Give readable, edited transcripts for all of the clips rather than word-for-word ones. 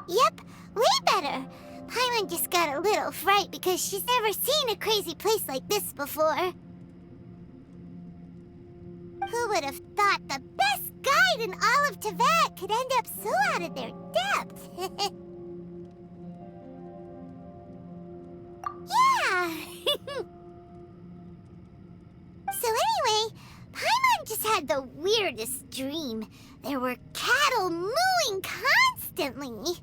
Yep, way better. Paimon just got a little fright because she's never seen a crazy place like this before. Who would have thought the best guide in all of Teyvat could end up so out of their depth? Yeah! So anyway, Paimon just had the weirdest dream. There were cattle mooing constantly.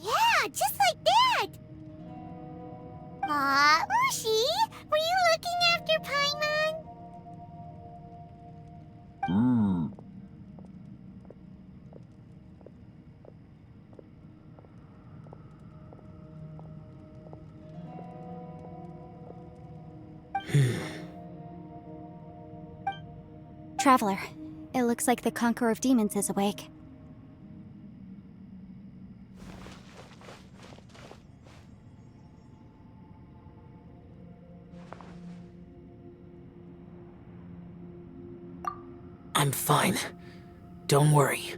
Yeah, just like that! Aw, Ushi, were you looking after Paimon? Traveler, it looks like the Conqueror of Demons is awake. I'm fine. Don't worry.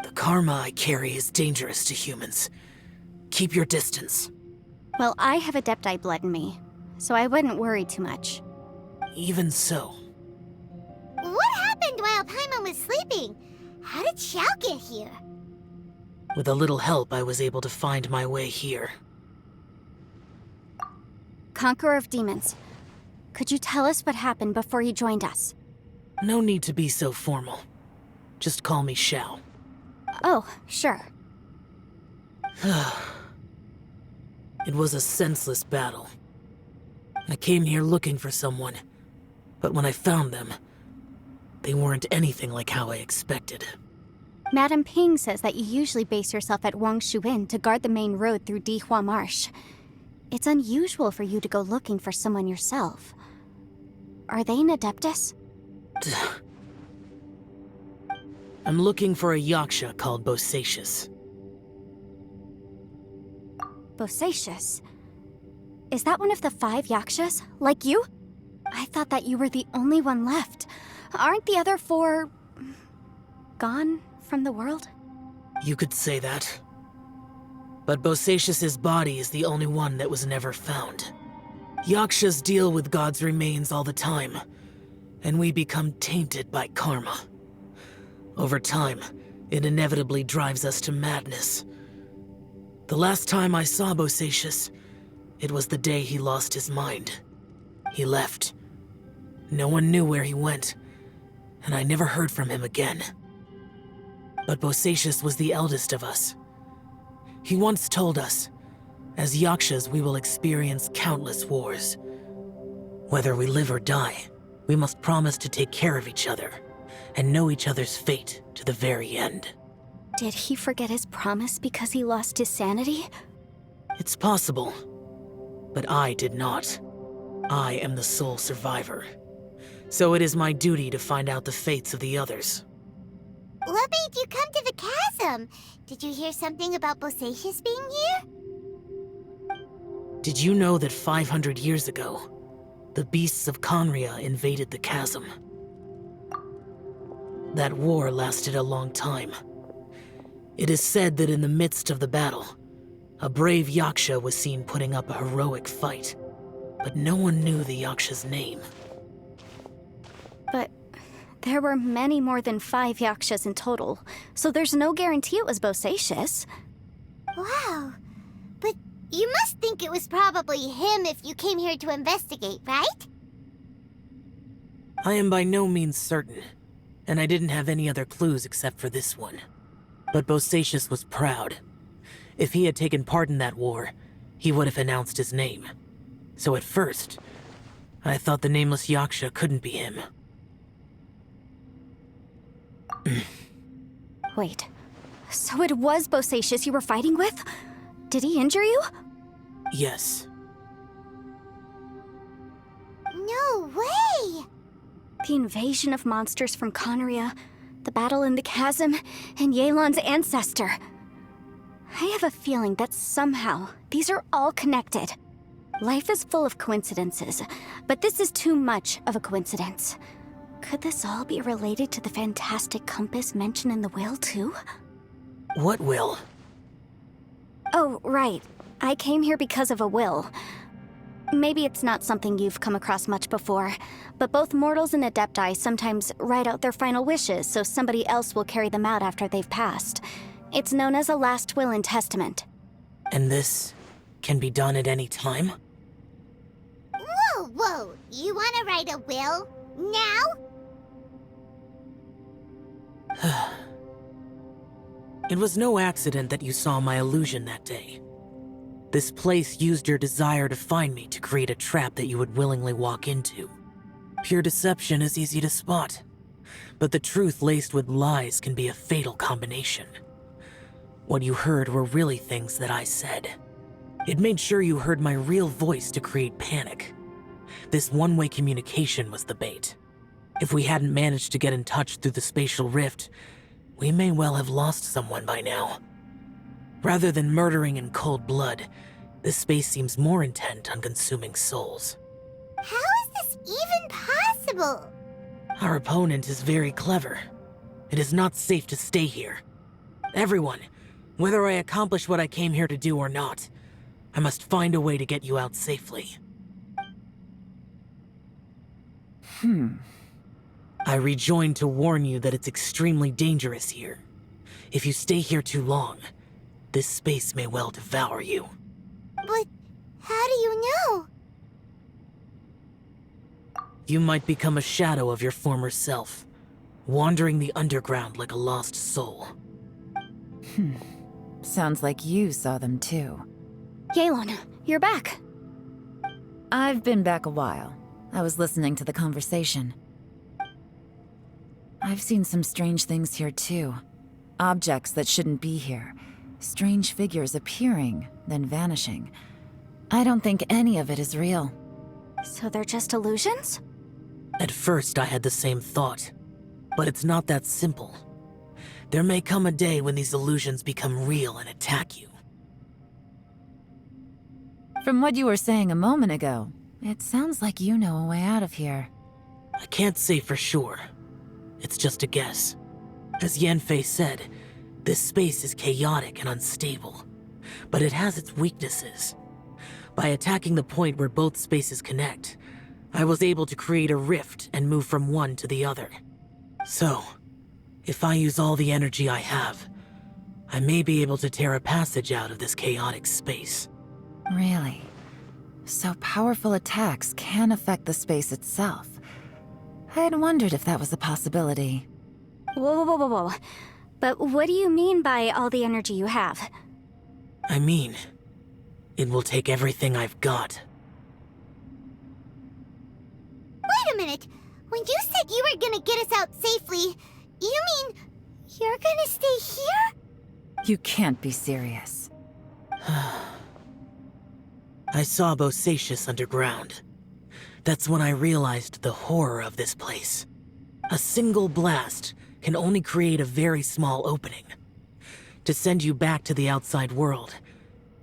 The karma I carry is dangerous to humans. Keep your distance. Well, I have Adepti blood in me, so I wouldn't worry too much. Even so. What happened while Paimon was sleeping? How did Xiao get here? With a little help, I was able to find my way here. Conqueror of Demons, could you tell us what happened before you joined us? No need to be so formal. Just call me Xiao. Oh, sure. It was a senseless battle. I came here looking for someone, but when I found them, they weren't anything like how I expected. Madame Ping says that you usually base yourself at Wangshu Inn to guard the main road through Dihua Marsh. It's unusual for you to go looking for someone yourself. Are they an Adeptus? I'm looking for a Yaksha called Bosacius. Bosacius? Is that one of the 5 Yakshas, like you? I thought that you were the only one left. Aren't the other 4... gone from the world? You could say that. But Bosacius's body is the only one that was never found. Yakshas deal with God's remains all the time, and we become tainted by karma. Over time, it inevitably drives us to madness. The last time I saw Bosacius, it was the day he lost his mind. He left. No one knew where he went, and I never heard from him again. But Bosacius was the eldest of us. He once told us, as Yakshas we will experience countless wars. Whether we live or die, we must promise to take care of each other, and know each other's fate to the very end. Did he forget his promise because he lost his sanity? It's possible, but I did not. I am the sole survivor. So it is my duty to find out the fates of the others. What made you come to the chasm? Did you hear something about Bosacius being here? Did you know that 500 years ago, the beasts of Conria invaded the chasm? That war lasted a long time. It is said that in the midst of the battle, a brave Yaksha was seen putting up a heroic fight, but no one knew the Yaksha's name. But there were many more than 5 Yakshas in total, so there's no guarantee it was Bosacius. Wow. But you must think it was probably him if you came here to investigate, right? I am by no means certain, and I didn't have any other clues except for this one. But Bosacius was proud. If he had taken part in that war, he would have announced his name. So at first, I thought the nameless Yaksha couldn't be him. Wait, so it was Bosacius you were fighting with? Did he injure you? Yes. No way! The invasion of monsters from Conria, the battle in the chasm, and Yelan's ancestor. I have a feeling that somehow these are all connected. Life is full of coincidences, but this is too much of a coincidence. Could this all be related to the fantastic compass mentioned in the will, too? What will? Oh, right. I came here because of a will. Maybe it's not something you've come across much before, but both mortals and adepti sometimes write out their final wishes so somebody else will carry them out after they've passed. It's known as a last will and testament. And this can be done at any time? Whoa, whoa! You want to write a will? Now? It was no accident that you saw my illusion that day. This place used your desire to find me to create a trap that you would willingly walk into. Pure deception is easy to spot, but the truth laced with lies can be a fatal combination. What you heard were really things that I said. It made sure you heard my real voice to create panic. This one-way communication was the bait. If we hadn't managed to get in touch through the spatial rift, we may well have lost someone by now. Rather than murdering in cold blood, this space seems more intent on consuming souls. How is this even possible? Our opponent is very clever. It is not safe to stay here. Everyone, whether I accomplish what I came here to do or not, I must find a way to get you out safely. I rejoined to warn you that it's extremely dangerous here. If you stay here too long, this space may well devour you. But how do you know? You might become a shadow of your former self, wandering the underground like a lost soul. Sounds like you saw them too. Yelan, you're back. I've been back a while. I was listening to the conversation. I've seen some strange things here too. Objects that shouldn't be here. Strange figures appearing, then vanishing. I don't think any of it is real. So they're just illusions? At first, I had the same thought. But it's not that simple. There may come a day when these illusions become real and attack you. From what you were saying a moment ago, it sounds like you know a way out of here. I can't say for sure. It's just a guess. As Yanfei said, this space is chaotic and unstable, but it has its weaknesses. By attacking the point where both spaces connect, I was able to create a rift and move from one to the other. So, if I use all the energy I have, I may be able to tear a passage out of this chaotic space. Really? So powerful attacks can affect the space itself. I had wondered if that was a possibility. Whoa, whoa, whoa, whoa. But what do you mean by all the energy you have? I mean, it will take everything I've got. Wait a minute. When you said you were gonna get us out safely, you mean you're gonna stay here? You can't be serious. I saw Bosacius underground. That's when I realized the horror of this place. A single blast can only create a very small opening. To send you back to the outside world,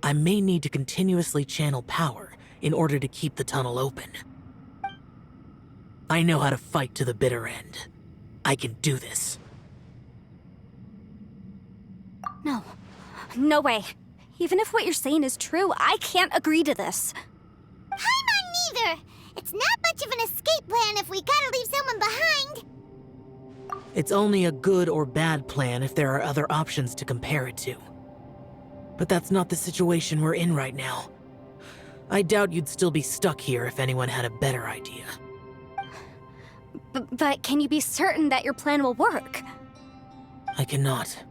I may need to continuously channel power in order to keep the tunnel open. I know how to fight to the bitter end. I can do this. No. No way. Even if what you're saying is true, I can't agree to this. Paimon neither! It's not much of an escape plan if we gotta leave someone behind! It's only a good or bad plan if there are other options to compare it to. But that's not the situation we're in right now. I doubt you'd still be stuck here if anyone had a better idea. But can you be certain that your plan will work? I cannot.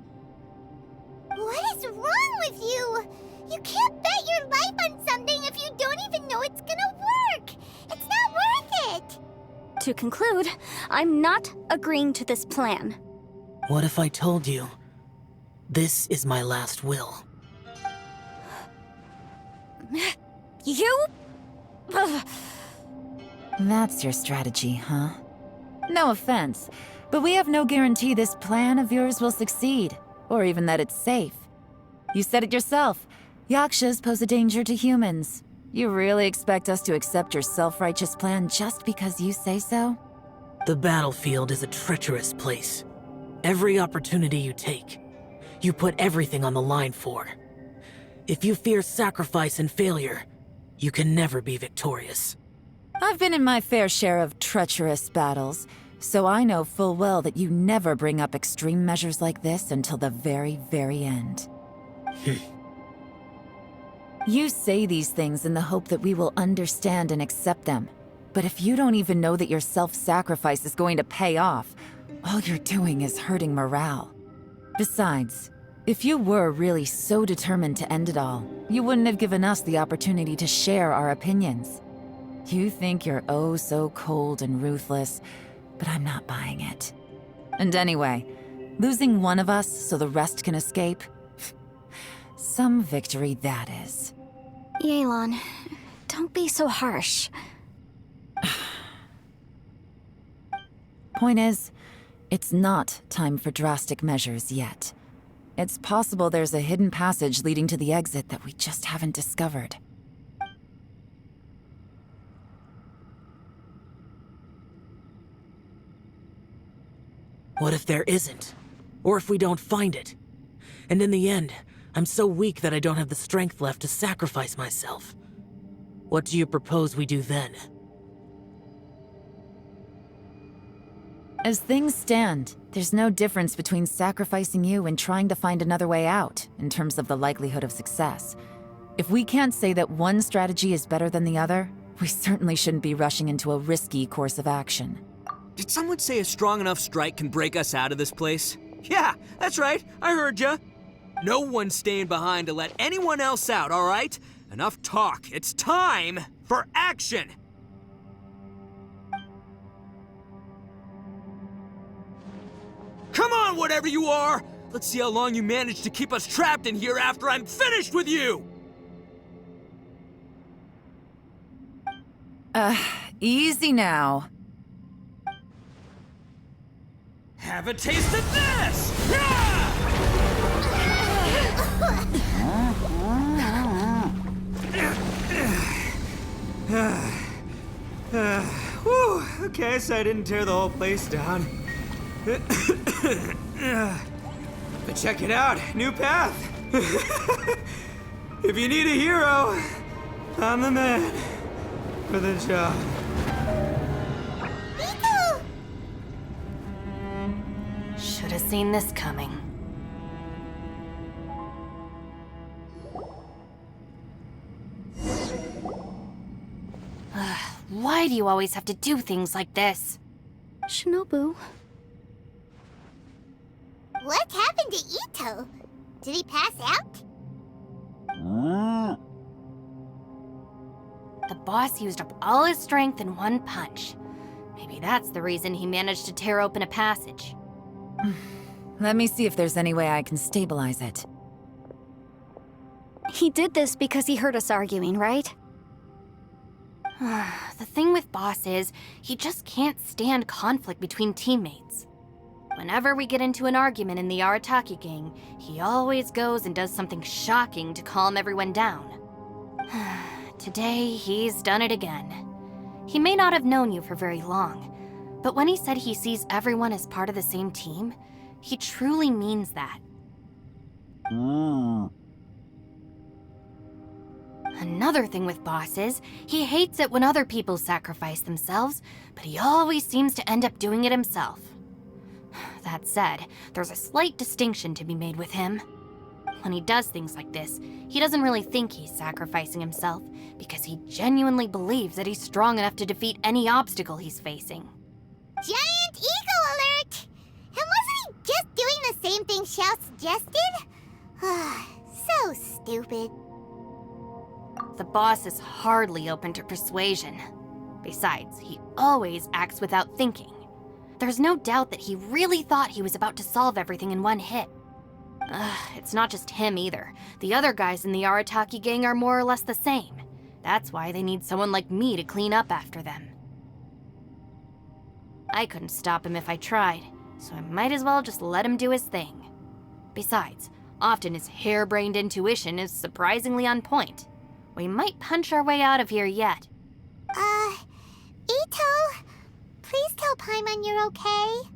What is wrong with you? You can't bet your life on something if you don't even know it's gonna work! It's not worth it! To conclude, I'm not agreeing to this plan. What if I told you, this is my last will? You? Ugh. That's your strategy, huh? No offense, but we have no guarantee this plan of yours will succeed, or even that it's safe. You said it yourself. Yakshas pose a danger to humans. You really expect us to accept your self-righteous plan just because you say so? The battlefield is a treacherous place. Every opportunity you take, you put everything on the line for. If you fear sacrifice and failure, you can never be victorious. I've been in my fair share of treacherous battles, so I know full well that you never bring up extreme measures like this until the very, very end. You say these things in the hope that we will understand and accept them. But if you don't even know that your self-sacrifice is going to pay off, all you're doing is hurting morale. Besides, if you were really so determined to end it all, you wouldn't have given us the opportunity to share our opinions. You think you're oh so cold and ruthless, but I'm not buying it. And anyway, losing one of us so the rest can escape? Some victory that is. Yelan, don't be so harsh. Point is, it's not time for drastic measures yet. It's possible there's a hidden passage leading to the exit that we just haven't discovered. What if there isn't? Or if we don't find it? And in the end, I'm so weak that I don't have the strength left to sacrifice myself. What do you propose we do then? As things stand, there's no difference between sacrificing you and trying to find another way out, in terms of the likelihood of success. If we can't say that one strategy is better than the other, we certainly shouldn't be rushing into a risky course of action. Did someone say a strong enough strike can break us out of this place? Yeah, that's right, I heard ya. No one's staying behind to let anyone else out, all right? Enough talk, it's time for action! Come on, whatever you are! Let's see how long you manage to keep us trapped in here after I'm finished with you! Easy now. Have a taste of this! Whew, okay, so I didn't tear the whole place down. But check it out, new path. If you need a hero, I'm the man for the job. Nico! Should have seen this coming. Why do you always have to do things like this? Shinobu, What happened to Ito? Did he pass out? The boss used up all his strength in one punch. Maybe that's the reason he managed to tear open a passage. Let me see if there's any way I can stabilize it. he did this because he heard us arguing, right? The thing with Boss is, he just can't stand conflict between teammates. Whenever we get into an argument in the Arataki gang, he always goes and does something shocking to calm everyone down. Today, he's done it again. He may not have known you for very long, but when he said he sees everyone as part of the same team, he truly means that. Another thing with Boss is, he hates it when other people sacrifice themselves, but he always seems to end up doing it himself. That said, there's a slight distinction to be made with him. When he does things like this, he doesn't really think he's sacrificing himself, because he genuinely believes that he's strong enough to defeat any obstacle he's facing. Giant ego alert! And wasn't he just doing the same thing Xiao suggested? So stupid. The boss is hardly open to persuasion. Besides, he always acts without thinking. There's no doubt that he really thought he was about to solve everything in one hit. It's not just him either. The other guys in the Arataki gang are more or less the same. That's why they need someone like me to clean up after them. I couldn't stop him if I tried, so I might as well just let him do his thing. Besides, often his harebrained intuition is surprisingly on point. We might punch our way out of here yet. Ito, please tell Paimon you're okay.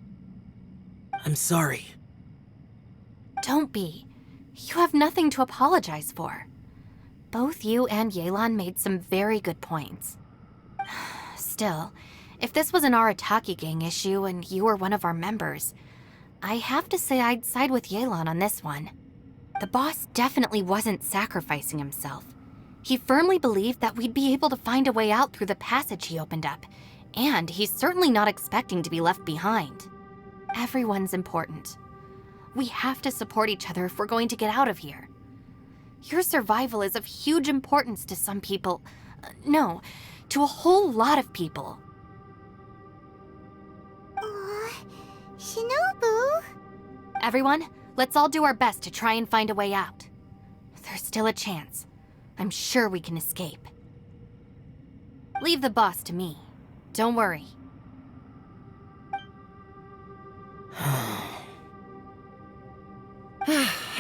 I'm sorry. Don't be. You have nothing to apologize for. Both you and Yelan made some very good points. Still, if this was an Arataki gang issue and you were one of our members, I have to say I'd side with Yelan on this one. The boss definitely wasn't sacrificing himself. He firmly believed that we'd be able to find a way out through the passage he opened up, and he's certainly not expecting to be left behind. Everyone's important. We have to support each other if we're going to get out of here. Your survival is of huge importance to some people. No, to a whole lot of people. Aw, Shinobu. Everyone, let's all do our best to try and find a way out. There's still a chance. I'm sure we can escape. Leave the boss to me. Don't worry.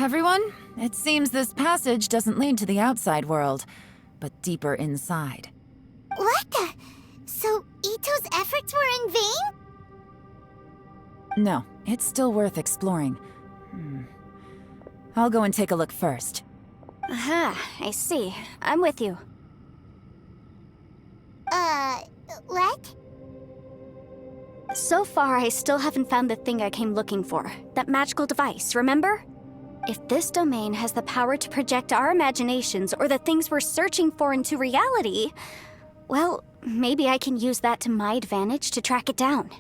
Everyone, it seems this passage doesn't lead to the outside world, but deeper inside. What the? So Ito's efforts were in vain? No, it's still worth exploring. I'll go and take a look first. Aha, I see. I'm with you. What? So far, I still haven't found the thing I came looking for. That magical device, remember? If this domain has the power to project our imaginations or the things we're searching for into reality, well, maybe I can use that to my advantage to track it down.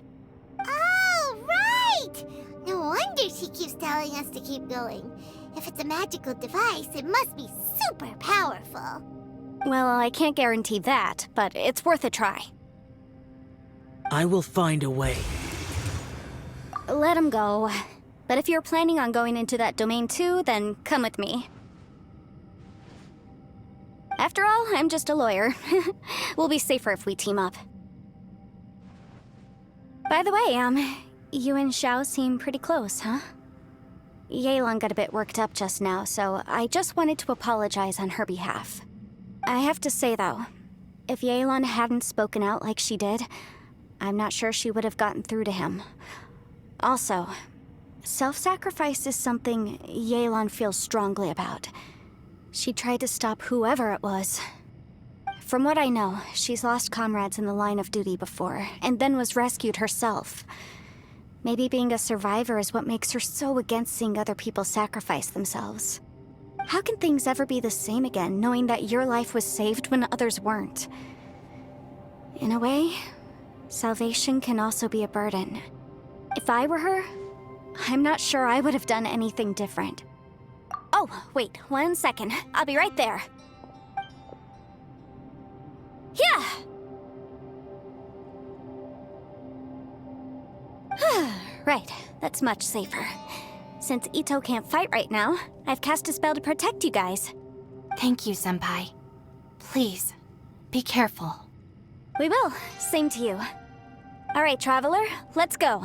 Oh, right! No wonder she keeps telling us to keep going. If it's a magical device, it must be super powerful. Well, I can't guarantee that, but it's worth a try. I will find a way. Let him go. But if you're planning on going into that domain too, then come with me. After all, I'm just a lawyer. We'll be safer if we team up. By the way, you and Xiao seem pretty close, huh? Yelan got a bit worked up just now, so I just wanted to apologize on her behalf. I have to say, though, if Yelan hadn't spoken out like she did, I'm not sure she would have gotten through to him. Also, self-sacrifice is something Yelan feels strongly about. She tried to stop whoever it was. From what I know, she's lost comrades in the line of duty before, and then was rescued herself. Maybe being a survivor is what makes her so against seeing other people sacrifice themselves. How can things ever be the same again, knowing that your life was saved when others weren't? In a way, salvation can also be a burden. If I were her, I'm not sure I would have done anything different. Oh, wait, 1 second. I'll be right there. Yeah! Right, that's much safer. Since Ito can't fight right now, I've cast a spell to protect you guys. Thank you, Senpai. Please, be careful. We will. Same to you. All right, Traveler, let's go.